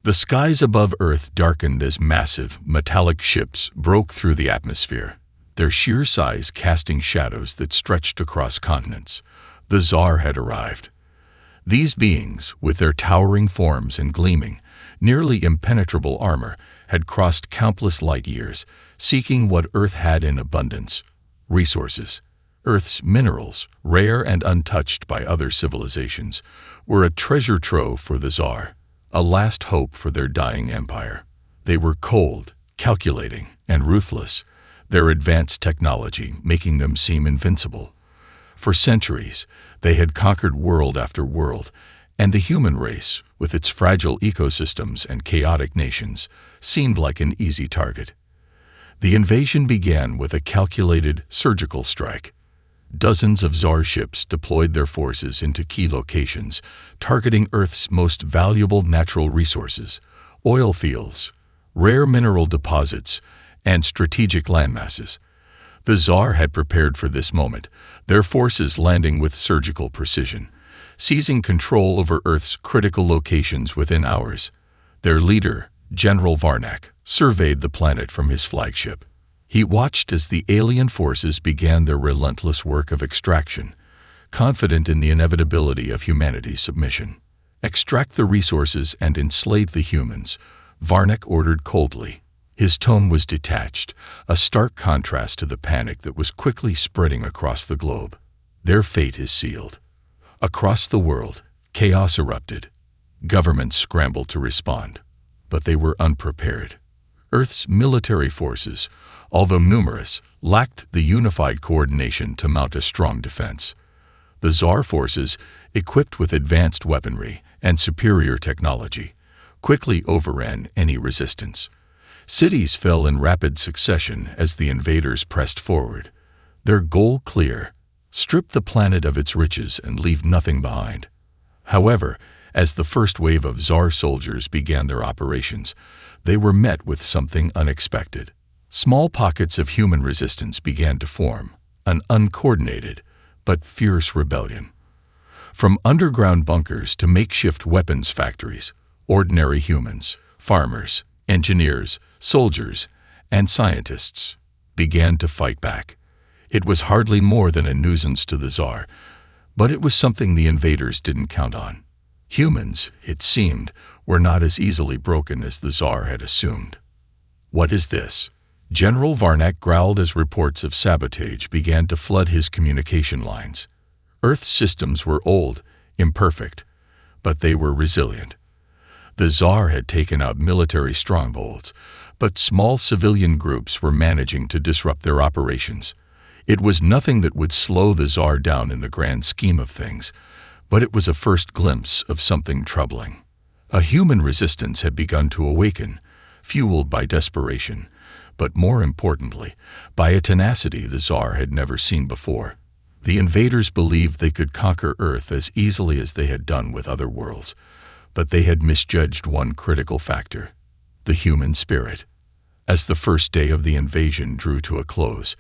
The skies above Earth darkened as massive, metallic ships broke through the atmosphere, their sheer size casting shadows that stretched across continents. The Tsar had arrived. These beings, with their towering forms and gleaming, nearly impenetrable armor, had crossed countless light years, seeking what Earth had in abundance: resources. Earth's minerals, rare and untouched by other civilizations, were a treasure trove for the Tsar, a last hope for their dying empire. They were cold, calculating, and ruthless, their advanced technology making them seem invincible. For centuries, they had conquered world after world, and the human race, with its fragile ecosystems and chaotic nations, seemed like an easy target. The invasion began with a calculated, surgical strike. Dozens of Tsar ships deployed their forces into key locations, targeting Earth's most valuable natural resources: oil fields, rare mineral deposits, and strategic landmasses. The Tsar had prepared for this moment, their forces landing with surgical precision, seizing control over Earth's critical locations within hours. Their leader, General Varnak, surveyed the planet from his flagship. He watched as the alien forces began their relentless work of extraction, confident in the inevitability of humanity's submission. "Extract the resources and enslave the humans," Varnak ordered coldly. His tone was detached, a stark contrast to the panic that was quickly spreading across the globe. "Their fate is sealed." Across the world, chaos erupted. Governments scrambled to respond, but they were unprepared. Earth's military forces, although numerous, lacked the unified coordination to mount a strong defense. The Tsar forces, equipped with advanced weaponry and superior technology, quickly overran any resistance. Cities fell in rapid succession as the invaders pressed forward. Their goal clear: strip the planet of its riches and leave nothing behind. However, as the first wave of Tsar soldiers began their operations, they were met with something unexpected. Small pockets of human resistance began to form, an uncoordinated but fierce rebellion. From underground bunkers to makeshift weapons factories, ordinary humans, farmers, engineers, soldiers, and scientists began to fight back. It was hardly more than a nuisance to the Tsar, but it was something the invaders didn't count on. Humans, it seemed, were not as easily broken as the Tsar had assumed. "What is this?" General Varnak growled as reports of sabotage began to flood his communication lines. Earth's systems were old, imperfect, but they were resilient. The Tsar had taken out military strongholds, but small civilian groups were managing to disrupt their operations. It was nothing that would slow the Tsar down in the grand scheme of things, but it was a first glimpse of something troubling. A human resistance had begun to awaken, fueled by desperation, but more importantly, by a tenacity the Tsar had never seen before. The invaders believed they could conquer Earth as easily as they had done with other worlds, but they had misjudged one critical factor: the human spirit. As the first day of the invasion drew to a close,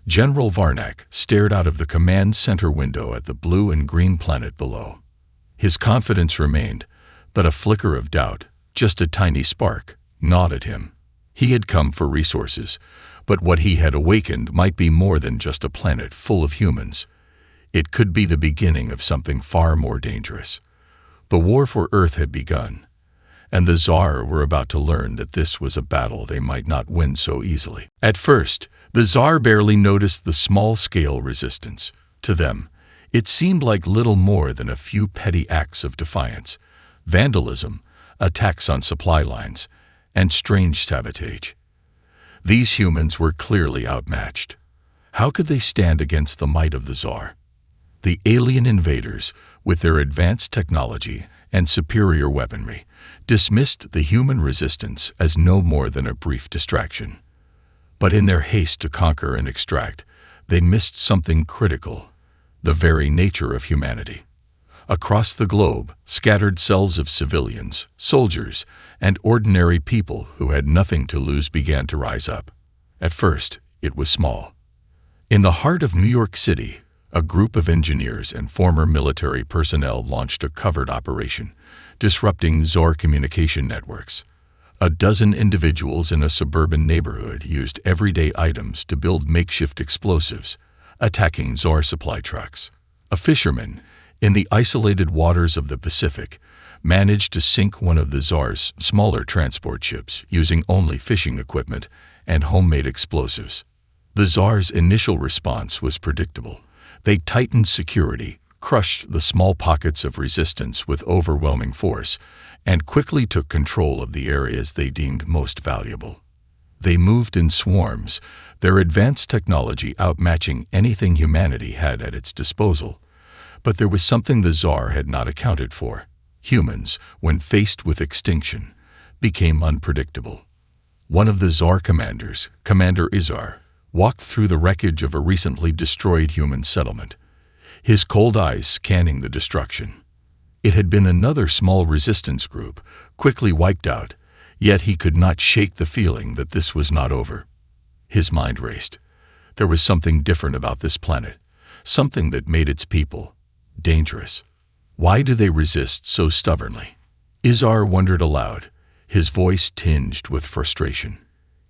General Varnak stared out of the command center window at the blue and green planet below. His confidence remained, but a flicker of doubt, just a tiny spark, gnawed at him. He had come for resources, but what he had awakened might be more than just a planet full of humans. It could be the beginning of something far more dangerous. The war for Earth had begun, and the Tsar were about to learn that this was a battle they might not win so easily. At first, the Tsar barely noticed the small-scale resistance. To them, it seemed like little more than a few petty acts of defiance: vandalism, attacks on supply lines, and strange sabotage. These humans were clearly outmatched. How could they stand against the might of the Tsar? The alien invaders, with their advanced technology and superior weaponry, dismissed the human resistance as no more than a brief distraction. But in their haste to conquer and extract, they missed something critical: the very nature of humanity. Across the globe, scattered cells of civilians, soldiers, and ordinary people who had nothing to lose began to rise up. At first, it was small. In the heart of New York City, a group of engineers and former military personnel launched a covert operation, disrupting Tsar communication networks. A dozen individuals in a suburban neighborhood used everyday items to build makeshift explosives, attacking Tsar supply trucks. A fisherman, in the isolated waters of the Pacific, managed to sink one of the Tsar's smaller transport ships using only fishing equipment and homemade explosives. The Tsar's initial response was predictable. They tightened security, crushed the small pockets of resistance with overwhelming force, and quickly took control of the areas they deemed most valuable. They moved in swarms, their advanced technology outmatching anything humanity had at its disposal. But there was something the Tsar had not accounted for. Humans, when faced with extinction, became unpredictable. One of the Tsar commanders, Commander Izar, walked through the wreckage of a recently destroyed human settlement, his cold eyes scanning the destruction. It had been another small resistance group, quickly wiped out, yet he could not shake the feeling that this was not over. His mind raced. There was something different about this planet, something that made its people dangerous. Why do they resist so stubbornly? Izar wondered aloud, his voice tinged with frustration.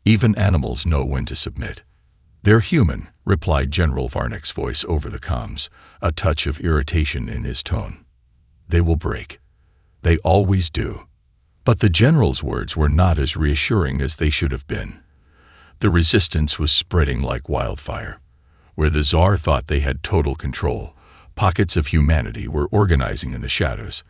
Even animals know when to submit. "They're human," replied General Varnick's voice over the comms, a touch of irritation in his tone. "They will break. They always do." But the general's words were not as reassuring as they should have been. The resistance was spreading like wildfire. Where the Tsar thought they had total control, pockets of humanity were organizing in the shadows.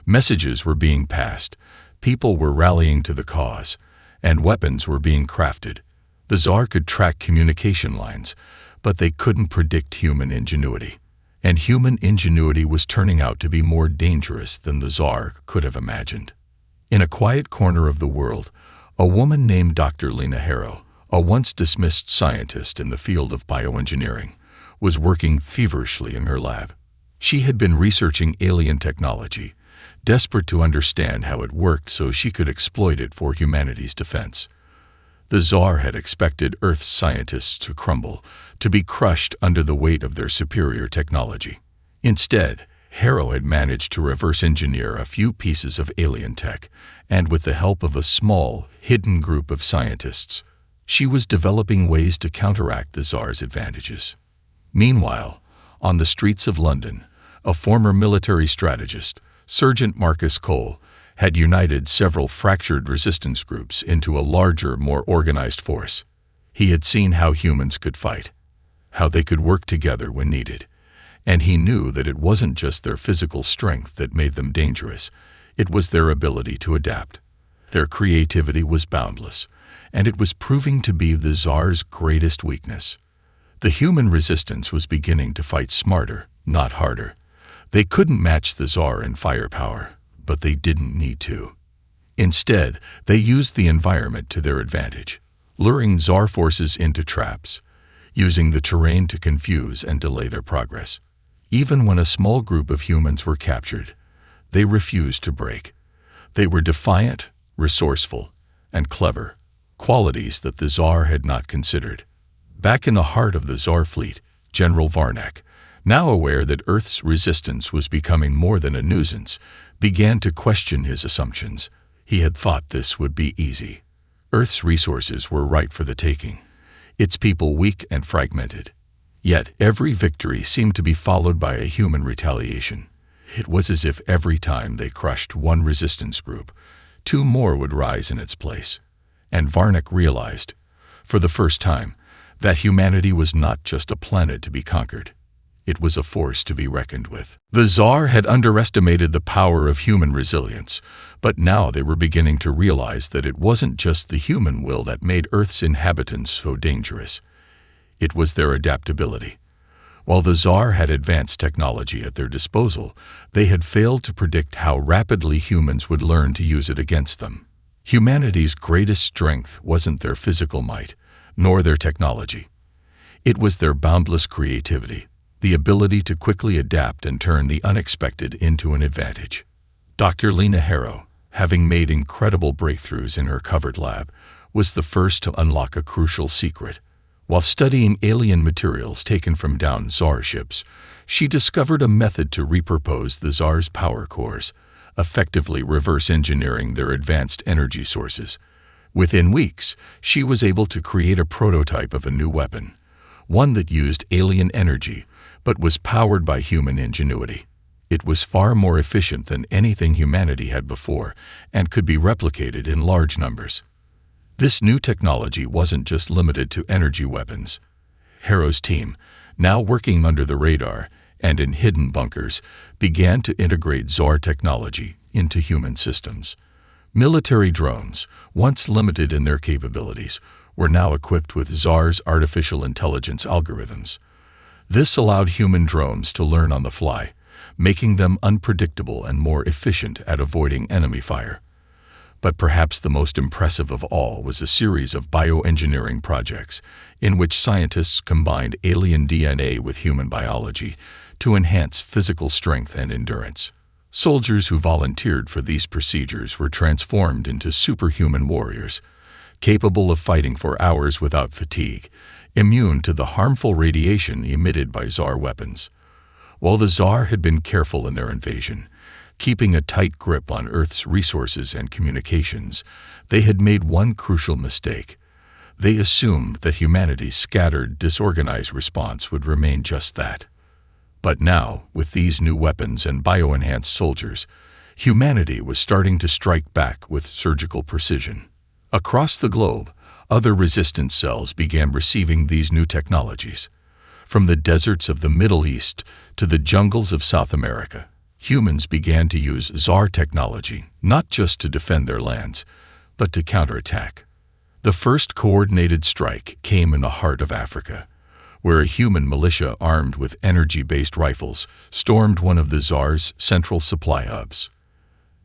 Messages were being passed, people were rallying to the cause, and weapons were being crafted. The Tsar could track communication lines, but they couldn't predict human ingenuity. And human ingenuity was turning out to be more dangerous than the Tsar could have imagined. In a quiet corner of the world, a woman named Dr. Lena Harrow, a once dismissed scientist in the field of bioengineering, was working feverishly in her lab. She had been researching alien technology, desperate to understand how it worked so she could exploit it for humanity's defense. The Tsar had expected Earth's scientists to crumble, to be crushed under the weight of their superior technology. Instead, Harrow had managed to reverse engineer a few pieces of alien tech, and with the help of a small, hidden group of scientists, she was developing ways to counteract the Tsar's advantages. Meanwhile, on the streets of London, a former military strategist, Sergeant Marcus Cole, had united several fractured resistance groups into a larger, more organized force. He had seen how humans could fight, how they could work together when needed, and he knew that it wasn't just their physical strength that made them dangerous, it was their ability to adapt. Their creativity was boundless, and it was proving to be the Tsar's greatest weakness. The human resistance was beginning to fight smarter, not harder. They couldn't match the Tsar in firepower, but they didn't need to. Instead, they used the environment to their advantage, luring Tsar forces into traps, using the terrain to confuse and delay their progress. Even when a small group of humans were captured, they refused to break. They were defiant, resourceful, and clever, qualities that the Tsar had not considered. Back in the heart of the Tsar fleet, General Varnick, now aware that Earth's resistance was becoming more than a nuisance, began to question his assumptions. He had thought this would be easy. Earth's resources were ripe for the taking, its people weak and fragmented. Yet every victory seemed to be followed by a human retaliation. It was as if every time they crushed one resistance group, two more would rise in its place. And Varnick realized, for the first time, that humanity was not just a planet to be conquered. It was a force to be reckoned with. The Tsar had underestimated the power of human resilience, but now they were beginning to realize that it wasn't just the human will that made Earth's inhabitants so dangerous. It was their adaptability. While the Tsar had advanced technology at their disposal, they had failed to predict how rapidly humans would learn to use it against them. Humanity's greatest strength wasn't their physical might, nor their technology. It was their boundless creativity, the ability to quickly adapt and turn the unexpected into an advantage. Dr. Lena Harrow, having made incredible breakthroughs in her covered lab, was the first to unlock a crucial secret. While studying alien materials taken from downed Tsar ships, she discovered a method to repurpose the Tsar's power cores, effectively reverse engineering their advanced energy sources. Within weeks, she was able to create a prototype of a new weapon, one that used alien energy but was powered by human ingenuity. It was far more efficient than anything humanity had before and could be replicated in large numbers. This new technology wasn't just limited to energy weapons. Harrow's team, now working under the radar and in hidden bunkers, began to integrate Zar technology into human systems. Military drones, once limited in their capabilities, were now equipped with Zar's artificial intelligence algorithms. This allowed human drones to learn on the fly, making them unpredictable and more efficient at avoiding enemy fire. But perhaps the most impressive of all was a series of bioengineering projects in which scientists combined alien DNA with human biology to enhance physical strength and endurance. Soldiers who volunteered for these procedures were transformed into superhuman warriors, capable of fighting for hours without fatigue, immune to the harmful radiation emitted by Zar weapons. While the Zar had been careful in their invasion, keeping a tight grip on Earth's resources and communications, they had made one crucial mistake. They assumed that humanity's scattered, disorganized response would remain just that. But now, with these new weapons and bioenhanced soldiers, humanity was starting to strike back with surgical precision. Across the globe, other resistance cells began receiving these new technologies. From the deserts of the Middle East to the jungles of South America, humans began to use Zar technology not just to defend their lands, but to counterattack. The first coordinated strike came in the heart of Africa, where a human militia armed with energy-based rifles stormed one of the Zar's central supply hubs.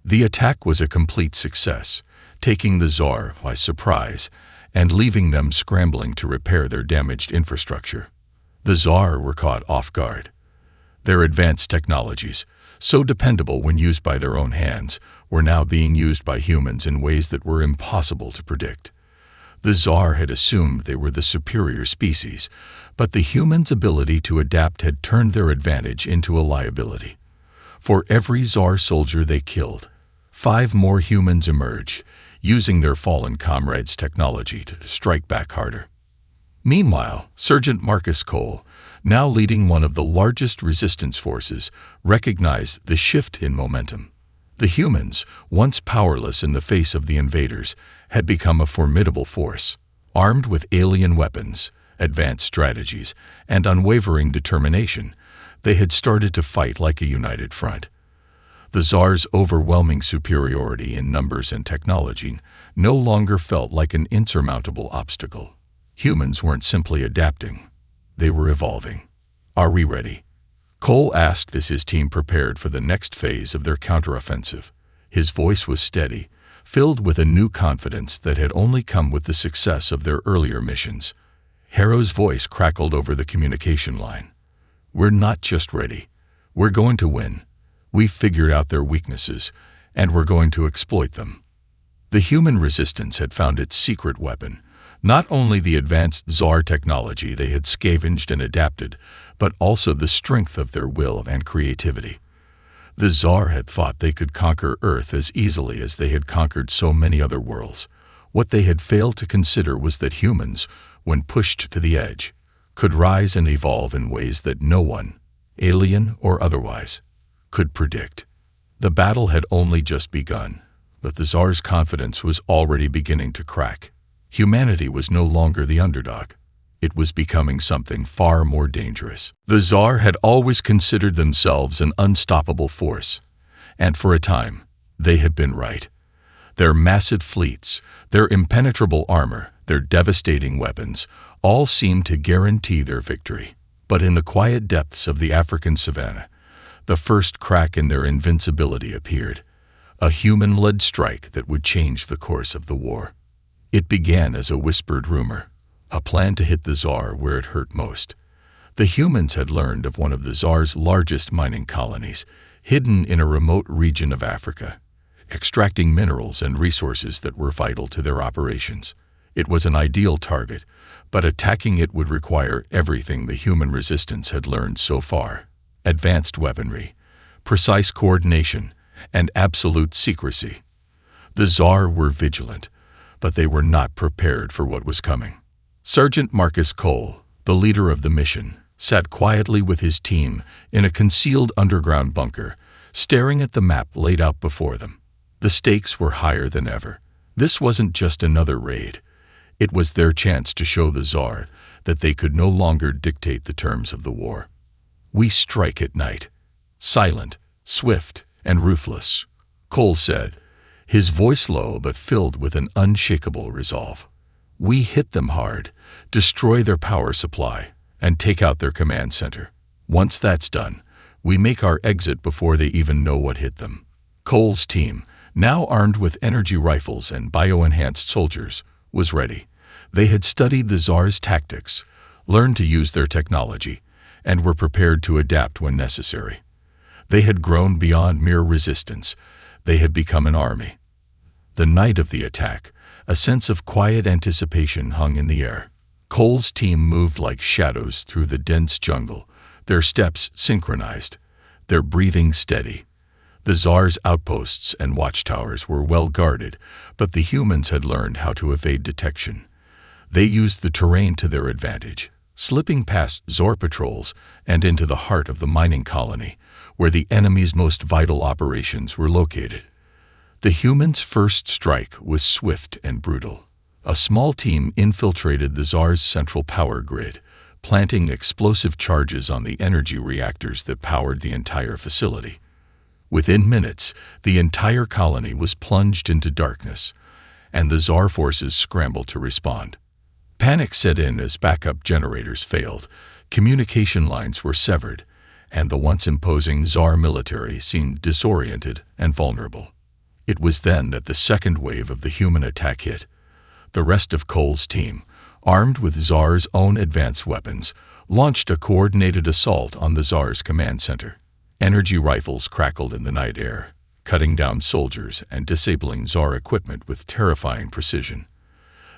The attack was a complete success, taking the Zar by surprise and leaving them scrambling to repair their damaged infrastructure. The Zar were caught off guard. Their advanced technologies, so dependable when used by their own hands, were now being used by humans in ways that were impossible to predict. The Zar had assumed they were the superior species, but the humans' ability to adapt had turned their advantage into a liability. For every Zar soldier they killed, 5 more humans emerged, using their fallen comrades' technology to strike back harder. Meanwhile, Sergeant Marcus Cole, now leading one of the largest resistance forces, recognized the shift in momentum. The humans, once powerless in the face of the invaders, had become a formidable force. Armed with alien weapons, advanced strategies, and unwavering determination, they had started to fight like a united front. The Zar's overwhelming superiority in numbers and technology no longer felt like an insurmountable obstacle. Humans weren't simply adapting, they were evolving. "Are we ready?" Cole asked as his team prepared for the next phase of their counteroffensive. His voice was steady, filled with a new confidence that had only come with the success of their earlier missions. Harrow's voice crackled over the communication line. "We're not just ready. We're going to win. We've figured out their weaknesses, and we're going to exploit them." The human resistance had found its secret weapon, not only the advanced Zar technology they had scavenged and adapted, but also the strength of their will and creativity. The Zar had thought they could conquer Earth as easily as they had conquered so many other worlds. What they had failed to consider was that humans, when pushed to the edge, could rise and evolve in ways that no one, alien or otherwise, could predict. The battle had only just begun, but the Zar's confidence was already beginning to crack. Humanity was no longer the underdog. It was becoming something far more dangerous. The Zar had always considered themselves an unstoppable force, and for a time, they had been right. Their massive fleets, their impenetrable armor, their devastating weapons, all seemed to guarantee their victory. But in the quiet depths of the African savanna, the first crack in their invincibility appeared, a human-led strike that would change the course of the war. It began as a whispered rumor, a plan to hit the Zar where it hurt most. The humans had learned of one of the Zar's largest mining colonies, hidden in a remote region of Africa, extracting minerals and resources that were vital to their operations. It was an ideal target, but attacking it would require everything the human resistance had learned so far: advanced weaponry, precise coordination, and absolute secrecy. The Tsar were vigilant, but they were not prepared for what was coming. Sergeant Marcus Cole, the leader of the mission, sat quietly with his team in a concealed underground bunker, staring at the map laid out before them. The stakes were higher than ever. This wasn't just another raid. It was their chance to show the Tsar that they could no longer dictate the terms of the war. "We strike at night. Silent, swift, and ruthless," Cole said, his voice low but filled with an unshakable resolve. "We hit them hard, destroy their power supply, and take out their command center. Once that's done, we make our exit before they even know what hit them." Cole's team, now armed with energy rifles and bio-enhanced soldiers, was ready. They had studied the Tsar's tactics, learned to use their technology, and were prepared to adapt when necessary. They had grown beyond mere resistance. They had become an army. The night of the attack, a sense of quiet anticipation hung in the air. Cole's team moved like shadows through the dense jungle, their steps synchronized, their breathing steady. The Tsar's outposts and watchtowers were well guarded, but the humans had learned how to evade detection. They used the terrain to their advantage, slipping past Tsar patrols and into the heart of the mining colony, where the enemy's most vital operations were located. The humans' first strike was swift and brutal. A small team infiltrated the Tsar's central power grid, planting explosive charges on the energy reactors that powered the entire facility. Within minutes, the entire colony was plunged into darkness, and the Tsar forces scrambled to respond. Panic set in as backup generators failed, communication lines were severed, and the once imposing Tsar military seemed disoriented and vulnerable. It was then that the second wave of the human attack hit. The rest of Cole's team, armed with Tsar's own advanced weapons, launched a coordinated assault on the Tsar's command center. Energy rifles crackled in the night air, cutting down soldiers and disabling Tsar equipment with terrifying precision.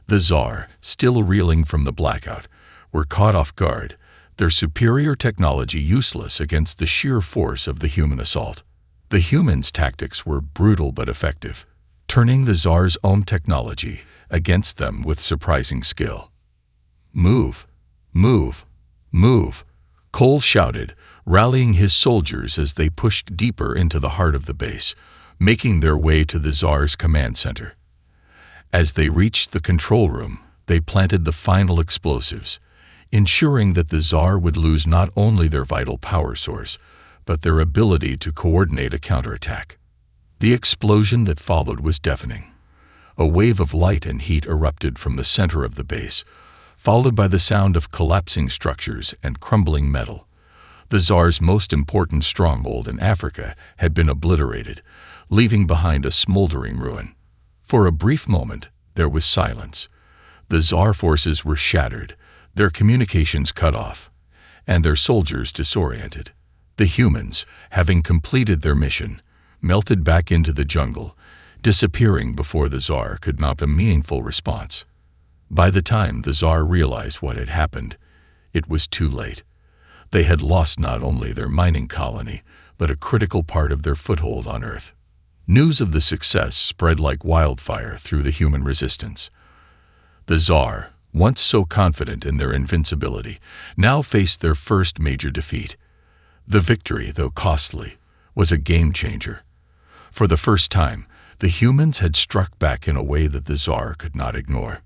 The Tsar, still reeling from the blackout, were caught off guard, their superior technology useless against the sheer force of the human assault. The humans' tactics were brutal but effective, turning the Tsar's own technology against them with surprising skill. "Move! Move! Move!" Cole shouted, rallying his soldiers as they pushed deeper into the heart of the base, making their way to the Tsar's command center. As they reached the control room, they planted the final explosives, ensuring that the Tsar would lose not only their vital power source, but their ability to coordinate a counterattack. The explosion that followed was deafening. A wave of light and heat erupted from the center of the base, followed by the sound of collapsing structures and crumbling metal. The Tsar's most important stronghold in Africa had been obliterated, leaving behind a smoldering ruin. For a brief moment, there was silence. The Tsar forces were shattered, their communications cut off, and their soldiers disoriented. The humans, having completed their mission, melted back into the jungle, disappearing before the Tsar could mount a meaningful response. By the time the Tsar realized what had happened, it was too late. They had lost not only their mining colony, but a critical part of their foothold on Earth. News of the success spread like wildfire through the human resistance. The Tsar, once so confident in their invincibility, now faced their first major defeat. The victory, though costly, was a game-changer. For the first time, the humans had struck back in a way that the Tsar could not ignore.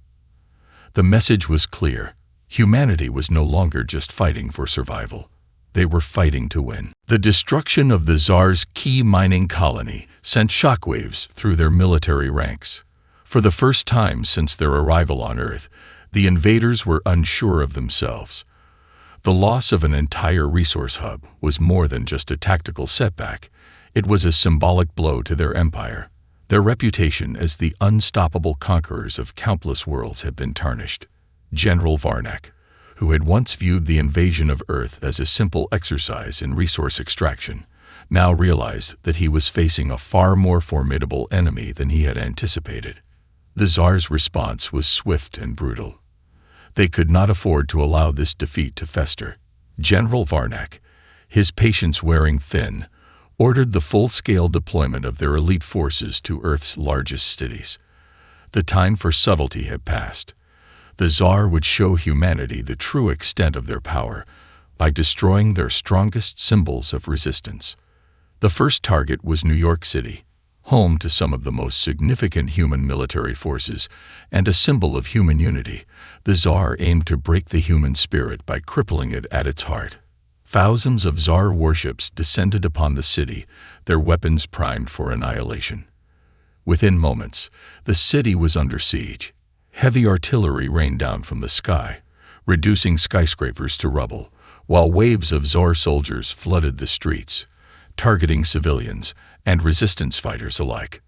The message was clear. Humanity was no longer just fighting for survival. They were fighting to win. The destruction of the Tsar's key mining colony sent shockwaves through their military ranks. For the first time since their arrival on Earth, the invaders were unsure of themselves. The loss of an entire resource hub was more than just a tactical setback. It was a symbolic blow to their empire. Their reputation as the unstoppable conquerors of countless worlds had been tarnished. General Varnak, who had once viewed the invasion of Earth as a simple exercise in resource extraction, now realized that he was facing a far more formidable enemy than he had anticipated. The Tsar's response was swift and brutal. They could not afford to allow this defeat to fester. General Varnak, his patience wearing thin, ordered the full-scale deployment of their elite forces to Earth's largest cities. The time for subtlety had passed. The Tsar would show humanity the true extent of their power by destroying their strongest symbols of resistance. The first target was New York City, home to some of the most significant human military forces and a symbol of human unity. The Tsar aimed to break the human spirit by crippling it at its heart. Thousands of Tsar warships descended upon the city, their weapons primed for annihilation. Within moments, the city was under siege. Heavy artillery rained down from the sky, reducing skyscrapers to rubble, while waves of Tsar soldiers flooded the streets, targeting civilians and resistance fighters alike.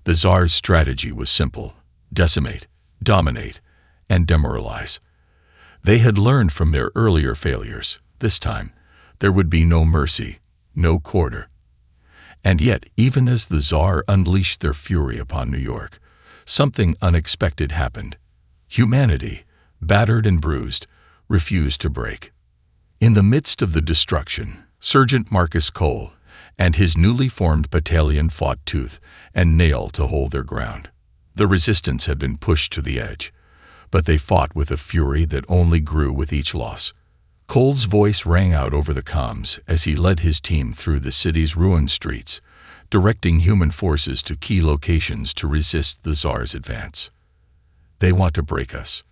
The Tsar's strategy was simple: decimate, dominate, and demoralize. They had learned from their earlier failures. This time, there would be no mercy, no quarter. And yet, even as the Tsar unleashed their fury upon New York, something unexpected happened. Humanity, battered and bruised, refused to break. In the midst of the destruction, Sergeant Marcus Cole and his newly formed battalion fought tooth and nail to hold their ground. The resistance had been pushed to the edge, but they fought with a fury that only grew with each loss. Cole's voice rang out over the comms as he led his team through the city's ruined streets, directing human forces to key locations to resist the Tsar's advance. "They want to break us,"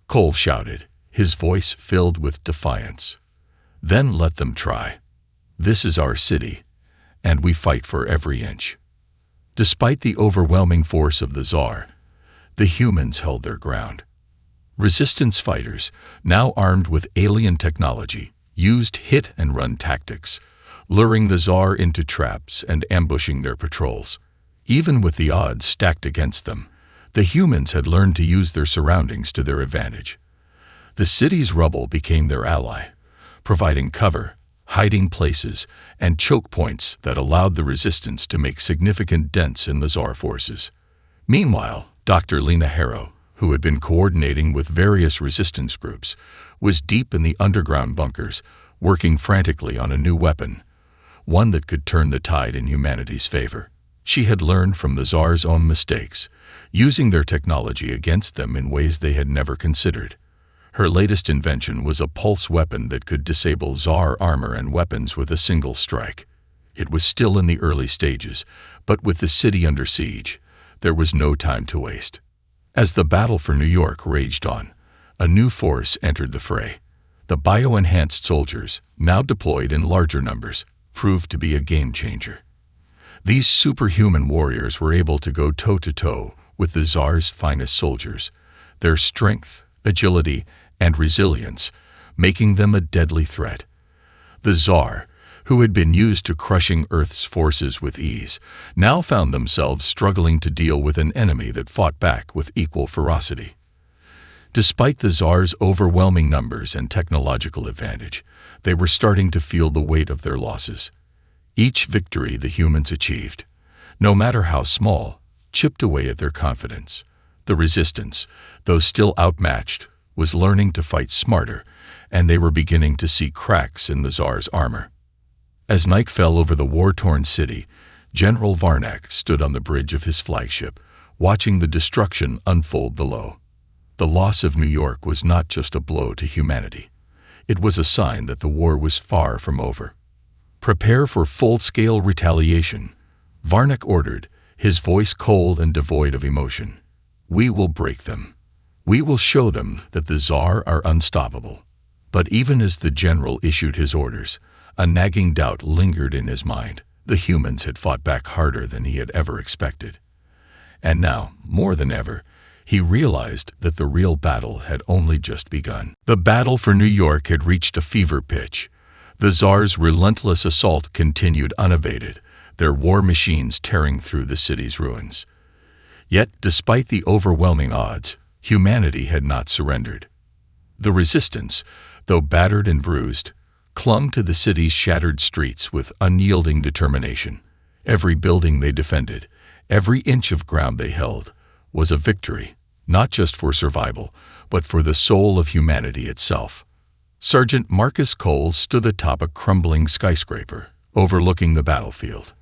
Cole shouted, his voice filled with defiance. "Then let them try. This is our city, and we fight for every inch." Despite the overwhelming force of the Tsar, the humans held their ground. Resistance fighters, now armed with alien technology, used hit-and-run tactics, luring the Tsar into traps and ambushing their patrols. Even with the odds stacked against them, the humans had learned to use their surroundings to their advantage. The city's rubble became their ally, providing cover, hiding places, and choke points that allowed the resistance to make significant dents in the Tsar forces. Meanwhile, Dr. Lena Harrow, who had been coordinating with various resistance groups, was deep in the underground bunkers, working frantically on a new weapon, one that could turn the tide in humanity's favor. She had learned from the Tsar's own mistakes, using their technology against them in ways they had never considered. Her latest invention was a pulse weapon that could disable Tsar armor and weapons with a single strike. It was still in the early stages, but with the city under siege, there was no time to waste. As the battle for New York raged on, a new force entered the fray. The bio-enhanced soldiers, now deployed in larger numbers, proved to be a game-changer. These superhuman warriors were able to go toe-to-toe with the Tsar's finest soldiers, their strength, agility, and resilience making them a deadly threat. The Tsar, who had been used to crushing Earth's forces with ease, now found themselves struggling to deal with an enemy that fought back with equal ferocity. Despite the Tsar's overwhelming numbers and technological advantage, they were starting to feel the weight of their losses. Each victory the humans achieved, no matter how small, chipped away at their confidence. The resistance, though still outmatched, was learning to fight smarter, and they were beginning to see cracks in the Tsar's armor. As night fell over the war-torn city, General Varnak stood on the bridge of his flagship, watching the destruction unfold below. The loss of New York was not just a blow to humanity. It was a sign that the war was far from over. "Prepare for full-scale retaliation," Varnak ordered, his voice cold and devoid of emotion. "We will break them. We will show them that the Tsar are unstoppable." But even as the general issued his orders, a nagging doubt lingered in his mind. The humans had fought back harder than he had ever expected. And now, more than ever, he realized that the real battle had only just begun. The battle for New York had reached a fever pitch. The Tsar's relentless assault continued unabated, their war machines tearing through the city's ruins. Yet, despite the overwhelming odds, humanity had not surrendered. The resistance, though battered and bruised, clung to the city's shattered streets with unyielding determination. Every building they defended, every inch of ground they held, was a victory, not just for survival, but for the soul of humanity itself. Sergeant Marcus Cole stood atop a crumbling skyscraper, overlooking the battlefield.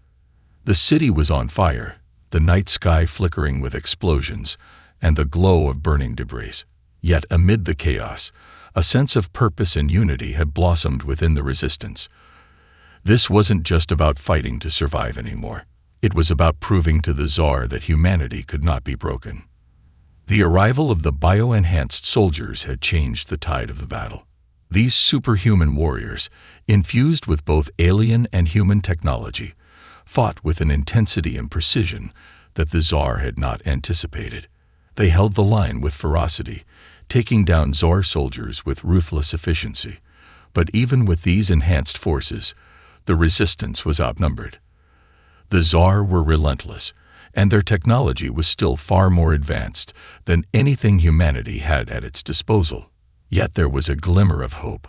The city was on fire, the night sky flickering with explosions and the glow of burning debris. Yet amid the chaos, a sense of purpose and unity had blossomed within the resistance. This wasn't just about fighting to survive anymore. It was about proving to the Tsar that humanity could not be broken. The arrival of the bio-enhanced soldiers had changed the tide of the battle. These superhuman warriors, infused with both alien and human technology, fought with an intensity and precision that the Tsar had not anticipated. They held the line with ferocity, taking down Tsar soldiers with ruthless efficiency. But even with these enhanced forces, the resistance was outnumbered. The Tsar were relentless, and their technology was still far more advanced than anything humanity had at its disposal. Yet there was a glimmer of hope.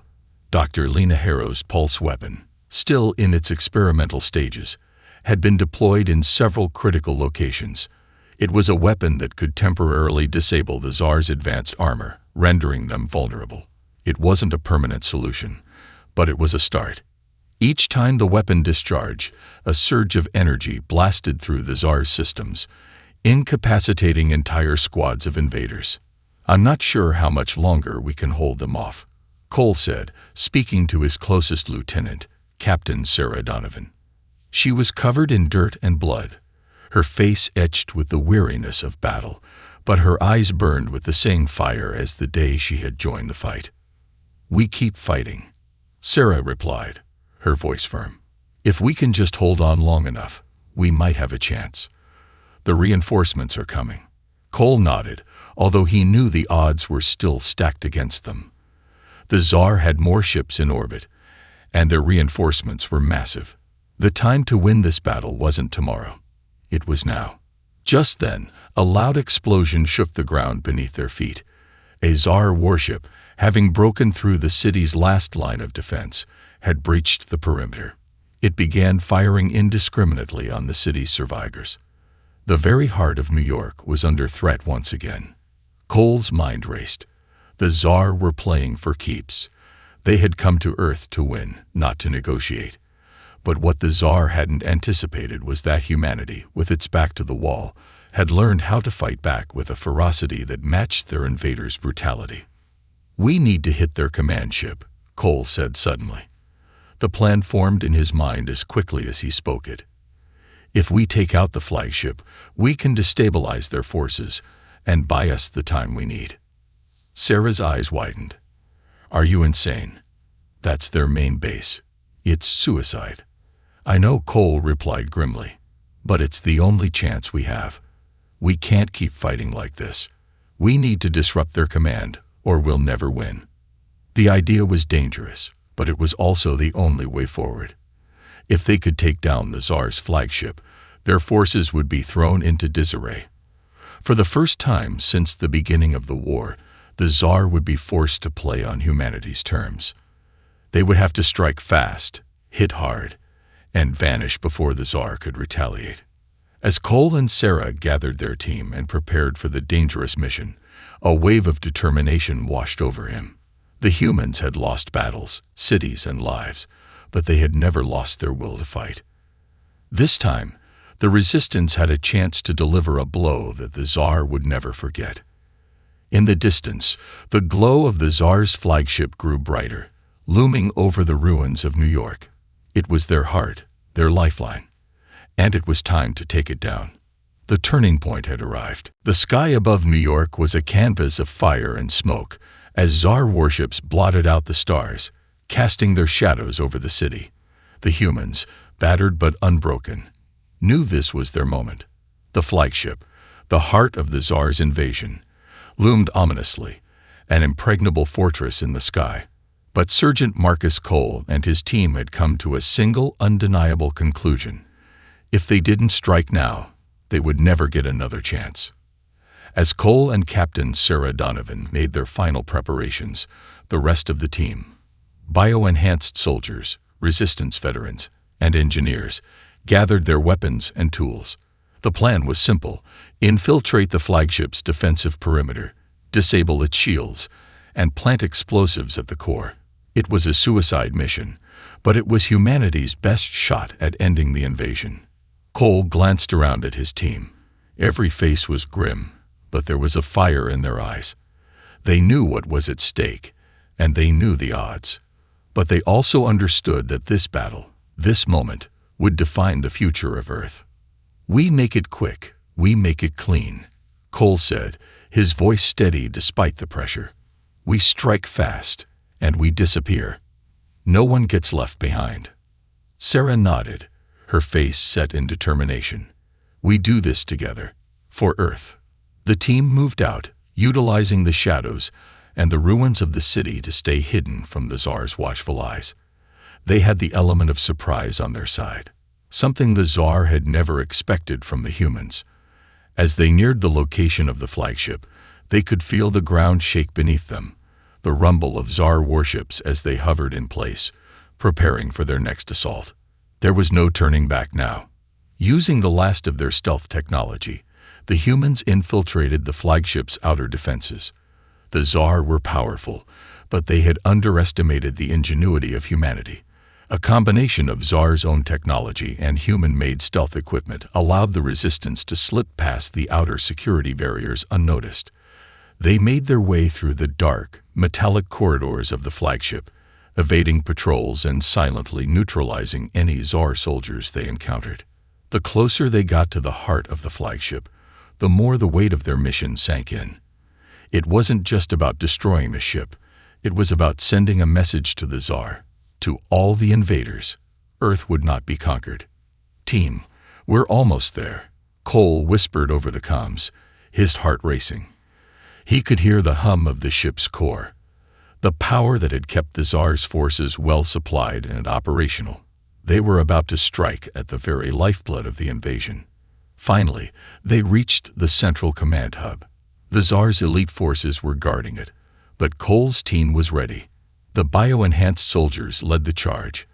Dr. Lena Harrow's pulse weapon, still in its experimental stages, had been deployed in several critical locations. It was a weapon that could temporarily disable the Tsar's advanced armor, rendering them vulnerable. It wasn't a permanent solution, but it was a start. Each time the weapon discharged, a surge of energy blasted through the Tsar's systems, incapacitating entire squads of invaders. "I'm not sure how much longer we can hold them off," Cole said, speaking to his closest lieutenant, Captain Sarah Donovan. She was covered in dirt and blood, her face etched with the weariness of battle, but her eyes burned with the same fire as the day she had joined the fight. "We keep fighting," Sarah replied, her voice firm. "If we can just hold on long enough, we might have a chance. The reinforcements are coming." Cole nodded, although he knew the odds were still stacked against them. The Tsar had more ships in orbit, and their reinforcements were massive. The time to win this battle wasn't tomorrow. It was now. Just then, a loud explosion shook the ground beneath their feet. A Tsar warship, having broken through the city's last line of defense, had breached the perimeter. It began firing indiscriminately on the city's survivors. The very heart of New York was under threat once again. Cole's mind raced. The Tsar were playing for keeps. They had come to Earth to win, not to negotiate. But what the Tsar hadn't anticipated was that humanity, with its back to the wall, had learned how to fight back with a ferocity that matched their invaders' brutality. "We need to hit their command ship," Cole said suddenly. The plan formed in his mind as quickly as he spoke it. "If we take out the flagship, we can destabilize their forces and buy us the time we need." Sarah's eyes widened. "Are you insane? That's their main base. It's suicide." "I know," Cole replied grimly, "but it's the only chance we have. We can't keep fighting like this. We need to disrupt their command, or we'll never win." The idea was dangerous, but it was also the only way forward. If they could take down the Tsar's flagship, their forces would be thrown into disarray. For the first time since the beginning of the war, the Tsar would be forced to play on humanity's terms. They would have to strike fast, hit hard, and vanish before the Tsar could retaliate. As Cole and Sarah gathered their team and prepared for the dangerous mission, a wave of determination washed over him. The humans had lost battles, cities, and lives, but they had never lost their will to fight. This time, the resistance had a chance to deliver a blow that the Tsar would never forget. In the distance, the glow of the Tsar's flagship grew brighter, looming over the ruins of New York. It was their heart, their lifeline, and it was time to take it down. The turning point had arrived. The sky above New York was a canvas of fire and smoke, as Tsar warships blotted out the stars, casting their shadows over the city. The humans, battered but unbroken, knew this was their moment. The flagship, the heart of the Tsar's invasion, loomed ominously, an impregnable fortress in the sky. But Sergeant Marcus Cole and his team had come to a single undeniable conclusion. If they didn't strike now, they would never get another chance. As Cole and Captain Sarah Donovan made their final preparations, the rest of the team, bio-enhanced soldiers, resistance veterans, and engineers, gathered their weapons and tools. The plan was simple: infiltrate the flagship's defensive perimeter, disable its shields, and plant explosives at the core. It was a suicide mission, but it was humanity's best shot at ending the invasion. Cole glanced around at his team. Every face was grim, but there was a fire in their eyes. They knew what was at stake, and they knew the odds. But they also understood that this battle, this moment, would define the future of Earth. "We make it quick, we make it clean," Cole said, his voice steady despite the pressure. "We strike fast, and we disappear. No one gets left behind." Sarah nodded, her face set in determination. "We do this together, for Earth." The team moved out, utilizing the shadows and the ruins of the city to stay hidden from the Tsar's watchful eyes. They had the element of surprise on their side, something the Tsar had never expected from the humans. As they neared the location of the flagship, they could feel the ground shake beneath them, the rumble of Tsar warships as they hovered in place, preparing for their next assault. There was no turning back now. Using the last of their stealth technology, the humans infiltrated the flagship's outer defenses. The Tsar were powerful, but they had underestimated the ingenuity of humanity. A combination of Tsar's own technology and human-made stealth equipment allowed the resistance to slip past the outer security barriers unnoticed. They made their way through the dark, metallic corridors of the flagship, evading patrols and silently neutralizing any Tsar soldiers they encountered. The closer they got to the heart of the flagship, the more the weight of their mission sank in. It wasn't just about destroying the ship, it was about sending a message to the Tsar. To all the invaders, Earth would not be conquered. "Team, we're almost there," Cole whispered over the comms, his heart racing. He could hear the hum of the ship's core, the power that had kept the Tsar's forces well supplied and operational. They were about to strike at the very lifeblood of the invasion. Finally, they reached the central command hub. The Tsar's elite forces were guarding it, but Cole's team was ready. The bio-enhanced soldiers led the charge,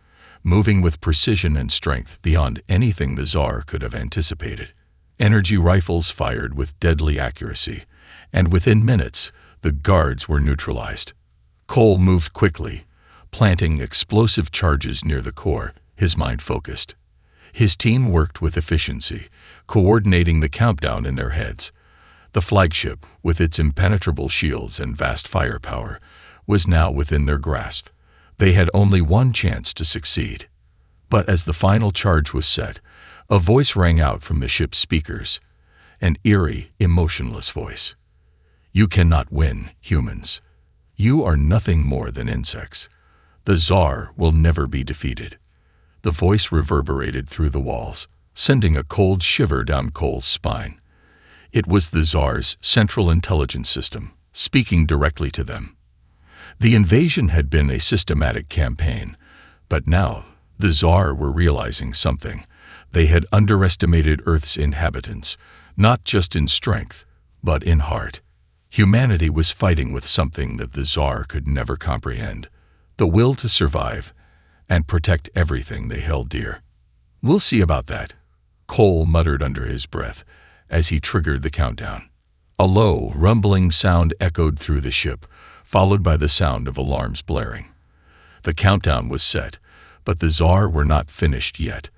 moving with precision and strength beyond anything the Tsar could have anticipated. Energy rifles fired with deadly accuracy, and within minutes, the guards were neutralized. Cole moved quickly, planting explosive charges near the core, his mind focused. His team worked with efficiency, coordinating the countdown in their heads. The flagship, with its impenetrable shields and vast firepower, was now within their grasp. They had only one chance to succeed. But as the final charge was set, a voice rang out from the ship's speakers, an eerie, emotionless voice. "You cannot win, humans. You are nothing more than insects. The Tsar will never be defeated." The voice reverberated through the walls, sending a cold shiver down Cole's spine. It was the Tsar's central intelligence system, speaking directly to them. The invasion had been a systematic campaign, but now the Tsar were realizing something. They had underestimated Earth's inhabitants, not just in strength, but in heart. Humanity was fighting with something that the Tsar could never comprehend, the will to survive and protect everything they held dear. "We'll see about that," Cole muttered under his breath as he triggered the countdown. A low, rumbling sound echoed through the ship, followed by the sound of alarms blaring. The countdown was set, but the Tsar were not finished yet.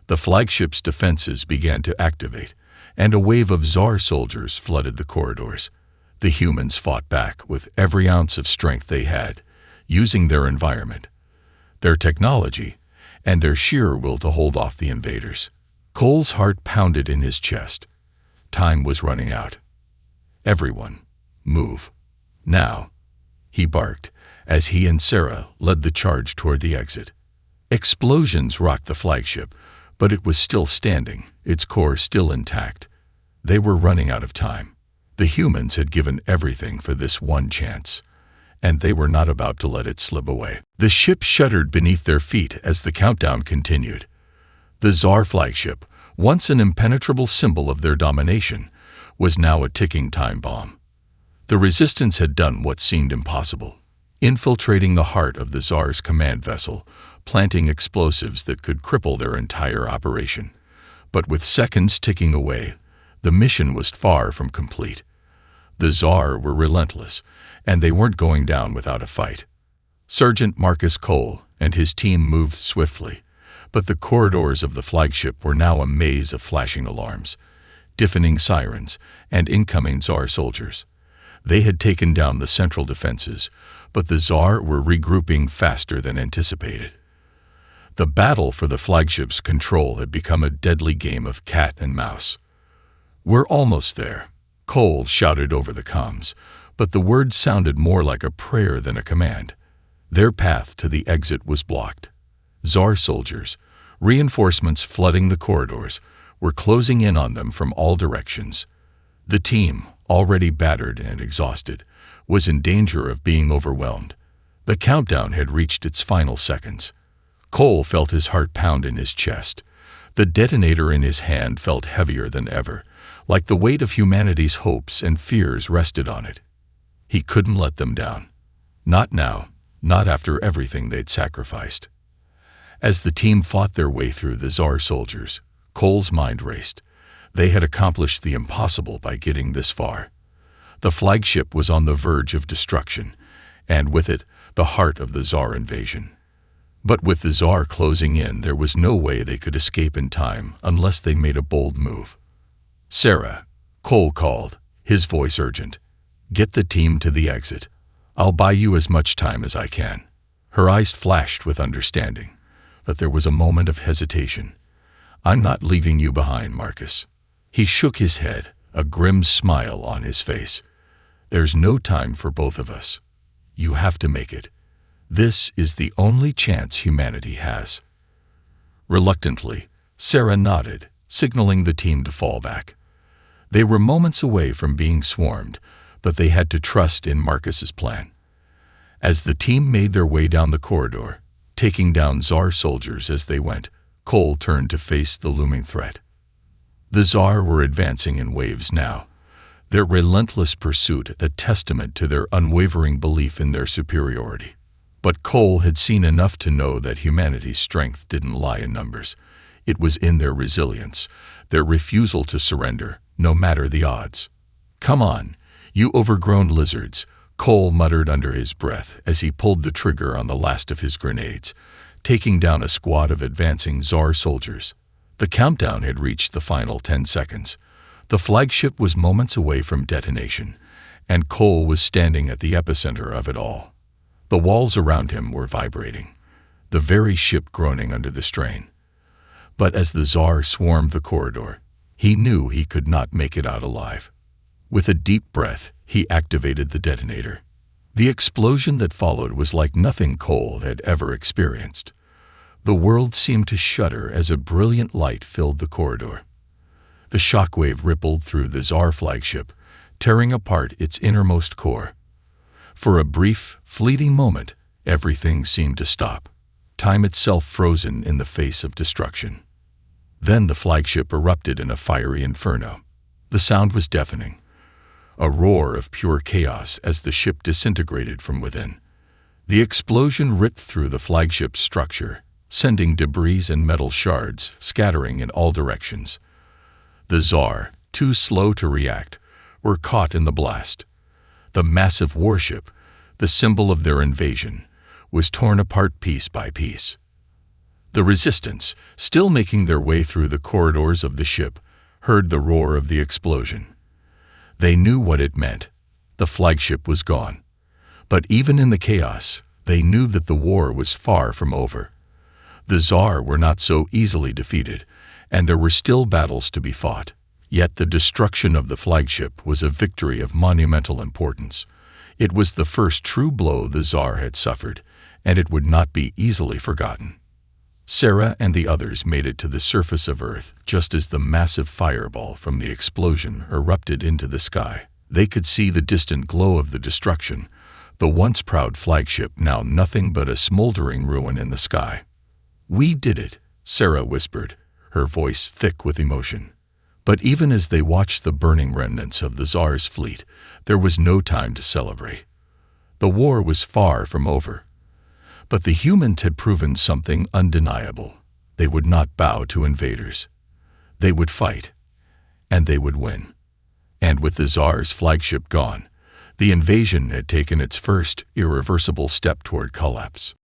The flagship's defenses began to activate, and a wave of Tsar soldiers flooded the corridors. The humans fought back with every ounce of strength they had, using their environment, their technology, and their sheer will to hold off the invaders. Cole's heart pounded in his chest. Time was running out. "Everyone, move. Now," he barked, as he and Sarah led the charge toward the exit. Explosions rocked the flagship, but it was still standing, its core still intact. They were running out of time. The humans had given everything for this one chance, and they were not about to let it slip away. The ship shuddered beneath their feet as the countdown continued. The Tsar flagship, once an impenetrable symbol of their domination, was now a ticking time bomb. The resistance had done what seemed impossible, infiltrating the heart of the Tsar's command vessel, planting explosives that could cripple their entire operation. But with seconds ticking away, the mission was far from complete. The Tsar were relentless, and they weren't going down without a fight. Sergeant Marcus Cole, and his team moved swiftly. But the corridors of the flagship were now a maze of flashing alarms, deafening sirens, and incoming Tsar soldiers. They had taken down the central defenses, but the Tsar were regrouping faster than anticipated. The battle for the flagship's control had become a deadly game of cat and mouse. "We're almost there," Cole shouted over the comms, but the words sounded more like a prayer than a command. Their path to the exit was blocked. Tsar soldiers, reinforcements flooding the corridors, were closing in on them from all directions. The team, already battered and exhausted, was in danger of being overwhelmed. The countdown had reached its final seconds. Cole felt his heart pound in his chest. The detonator in his hand felt heavier than ever, like the weight of humanity's hopes and fears rested on it. He couldn't let them down. Not now, not after everything they'd sacrificed. As the team fought their way through the Tsar soldiers, Cole's mind raced. They had accomplished the impossible by getting this far. The flagship was on the verge of destruction, and with it, the heart of the Tsar invasion. But with the Tsar closing in, there was no way they could escape in time unless they made a bold move. "Sarah," Cole called, his voice urgent, "get the team to the exit. I'll buy you as much time as I can." Her eyes flashed with understanding, but there was a moment of hesitation. "I'm not leaving you behind, Marcus." He shook his head, a grim smile on his face. "There's no time for both of us. You have to make it. This is the only chance humanity has." Reluctantly, Sarah nodded, signaling the team to fall back. They were moments away from being swarmed, but they had to trust in Marcus's plan. As the team made their way down the corridor, taking down Tsar soldiers as they went, Cole turned to face the looming threat. The Tsar were advancing in waves now, their relentless pursuit a testament to their unwavering belief in their superiority. But Cole had seen enough to know that humanity's strength didn't lie in numbers. It was in their resilience, their refusal to surrender, no matter the odds. "Come on, you overgrown lizards," Cole muttered under his breath as he pulled the trigger on the last of his grenades, taking down a squad of advancing Tsar soldiers. The countdown had reached the final 10 seconds. The flagship was moments away from detonation, and Cole was standing at the epicenter of it all. The walls around him were vibrating, the very ship groaning under the strain. But as the Tsar swarmed the corridor, he knew he could not make it out alive. With a deep breath, he activated the detonator. The explosion that followed was like nothing Cole had ever experienced. The world seemed to shudder as a brilliant light filled the corridor. The shockwave rippled through the Tsar flagship, tearing apart its innermost core. For a brief, fleeting moment, everything seemed to stop, time itself frozen in the face of destruction. Then the flagship erupted in a fiery inferno. The sound was deafening, a roar of pure chaos as the ship disintegrated from within. The explosion ripped through the flagship's structure, sending debris and metal shards scattering in all directions. The Tsar, too slow to react, were caught in the blast. The massive warship, the symbol of their invasion, was torn apart piece by piece. The resistance, still making their way through the corridors of the ship, heard the roar of the explosion. They knew what it meant. The flagship was gone. But even in the chaos, they knew that the war was far from over. The Tsar were not so easily defeated, and there were still battles to be fought. Yet the destruction of the flagship was a victory of monumental importance. It was the first true blow the Tsar had suffered, and it would not be easily forgotten. Sarah and the others made it to the surface of Earth just as the massive fireball from the explosion erupted into the sky. They could see the distant glow of the destruction, the once proud flagship now nothing but a smoldering ruin in the sky. "We did it," Sarah whispered, her voice thick with emotion. But even as they watched the burning remnants of the Tsar's fleet, there was no time to celebrate. The war was far from over. But the humans had proven something undeniable. They would not bow to invaders. They would fight, and they would win. And with the Tsar's flagship gone, the invasion had taken its first irreversible step toward collapse.